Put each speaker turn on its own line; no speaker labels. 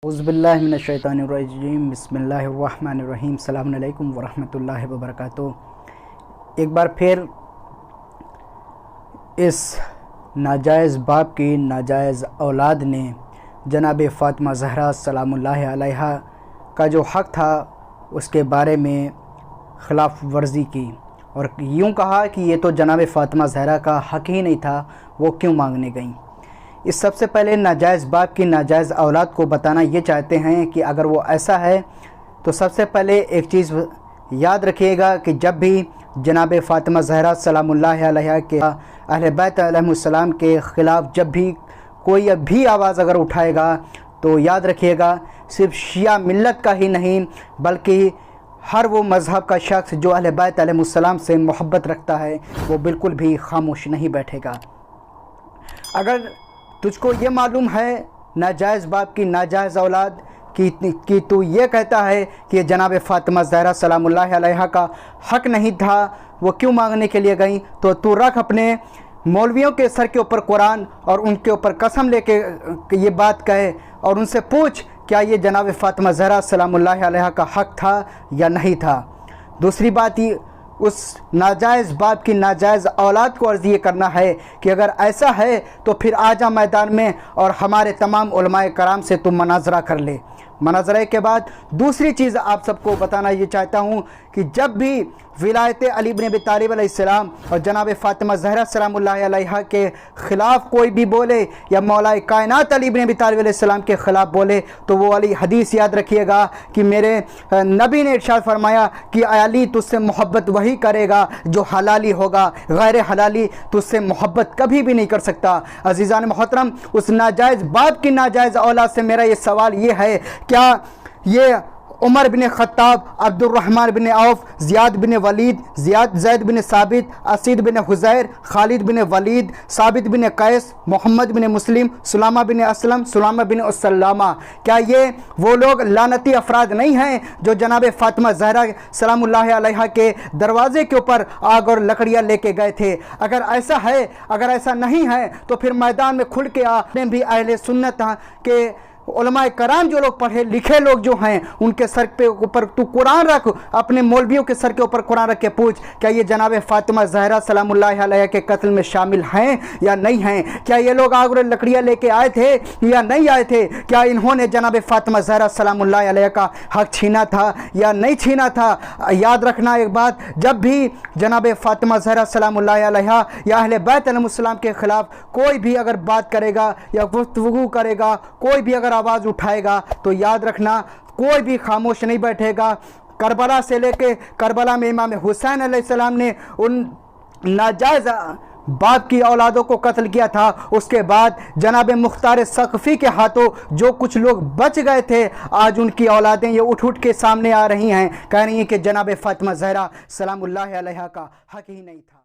اعوذ باللہ من الشیطان الرجیم، بسم اللہ الرحمن الرحیم۔ السلام علیکم ورحمۃ اللہ وبرکاتہ۔ ایک بار پھر اس ناجائز باپ کی ناجائز اولاد نے جناب فاطمہ زہرا سلام اللہ علیہا کا جو حق تھا اس کے بارے میں خلاف ورزی کی اور یوں کہا کہ یہ تو جناب فاطمہ زہرا کا حق ہی نہیں تھا، وہ کیوں مانگنے گئیں۔ اس سب سے پہلے ناجائز باپ کی ناجائز اولاد کو بتانا یہ چاہتے ہیں کہ اگر وہ ایسا ہے تو سب سے پہلے ایک چیز یاد رکھیے گا کہ جب بھی جناب فاطمہ زہرا سلام اللہ علیہا کے اہل بیت علیہم السلام کے خلاف جب بھی کوئی بھی آواز اگر اٹھائے گا تو یاد رکھیے گا صرف شیعہ ملت کا ہی نہیں بلکہ ہر وہ مذہب کا شخص جو اہل بیت علیہم السلام سے محبت رکھتا ہے وہ بالکل بھی خاموش نہیں بیٹھے گا۔ اگر تجھ کو یہ معلوم ہے ناجائز باپ کی ناجائز اولاد کہ تو یہ کہتا ہے کہ جناب فاطمہ زہرا سلام اللہ علیہا کا حق نہیں تھا، وہ کیوں مانگنے کے لیے گئیں، تو رکھ اپنے مولویوں کے سر کے اوپر قرآن اور ان کے اوپر قسم لے کے یہ بات کہے اور ان سے پوچھ کیا یہ جناب فاطمہ زہرا سلام اللہ علیہا کا حق تھا یا نہیں تھا۔ دوسری بات یہ اس ناجائز باپ کی ناجائز اولاد کو عرض یہ کرنا ہے کہ اگر ایسا ہے تو پھر آجا میدان میں اور ہمارے تمام علماء کرام سے تم مناظرہ کر لے۔ مناظرے کے بعد دوسری چیز آپ سب کو بتانا یہ چاہتا ہوں کہ جب بھی ولایت علی بن ابی طالب علیہ السلام اور جناب فاطمہ زہرا سلام اللہ علیہا کے خلاف کوئی بھی بولے یا مولا کائنات علی بن ابی طالب علیہ السلام کے خلاف بولے تو وہ والی حدیث یاد رکھیے گا کہ میرے نبی نے ارشاد فرمایا کہ علی تجھ سے محبت وہی کرے گا جو حلالی ہوگا، غیر حلالی تجھ سے محبت کبھی بھی نہیں کر سکتا۔ عزیزان محترم، اس ناجائز باپ کی ناجائز اولاد سے میرا یہ سوال یہ ہے، کیا یہ عمر بن خطاب، عبد الرحمن بن عوف، زیاد بن ولید، زید بن ثابت، اسید بن حزیر، خالد بن ولید، ثابت بن قیس، محمد بن مسلم، سلامہ بن اسلم، سلامہ بن اسلامہ، کیا یہ وہ لوگ لعنتی افراد نہیں ہیں جو جناب فاطمہ زہرا سلام اللہ علیہا کے دروازے کے اوپر آگ اور لکڑیاں لے کے گئے تھے؟ اگر ایسا ہے، اگر ایسا نہیں ہے تو پھر میدان میں کھل کے آپ نے بھی اہل سنت کے علماء کرام جو لوگ پڑھے لکھے لوگ جو ہیں ان کے سر پہ اوپر تو قرآن رکھ، اپنے مولویوں کے سر کے اوپر قرآن رکھ کے پوچھ کیا یہ جناب فاطمہ زہرا سلام اللہ علیہ کے قتل میں شامل ہیں یا نہیں ہیں؟ کیا یہ لوگ آگ اور لکڑیاں لے کے آئے تھے یا نہیں آئے تھے؟ کیا انہوں نے جناب فاطمہ زہرا سلام اللہ علیہ کا حق چھینا تھا یا نہیں چھینا تھا؟ یاد رکھنا ایک بات، جب بھی جناب فاطمہ زہرا سلام اللہ علیہ یا اہل بیت علیہم السلام کے خلاف کوئی بھی اگر بات کرے گا یا گفتگو کرے گا، کوئی بھی اگر آواز اٹھائے گا تو یاد رکھنا کوئی بھی خاموش نہیں بیٹھے گا۔ کربلا سے لے کے کربلا میں امام حسین علیہ السلام نے ان ناجائز باپ کی اولادوں کو قتل کیا تھا، اس کے بعد جناب مختار ثقفی کے ہاتھوں جو کچھ لوگ بچ گئے تھے آج ان کی اولادیں یہ اٹھ کے سامنے آ رہی ہیں، کہہ رہی ہیں کہ جناب فاطمہ زہرا سلام اللہ علیہا کا حق ہی نہیں تھا۔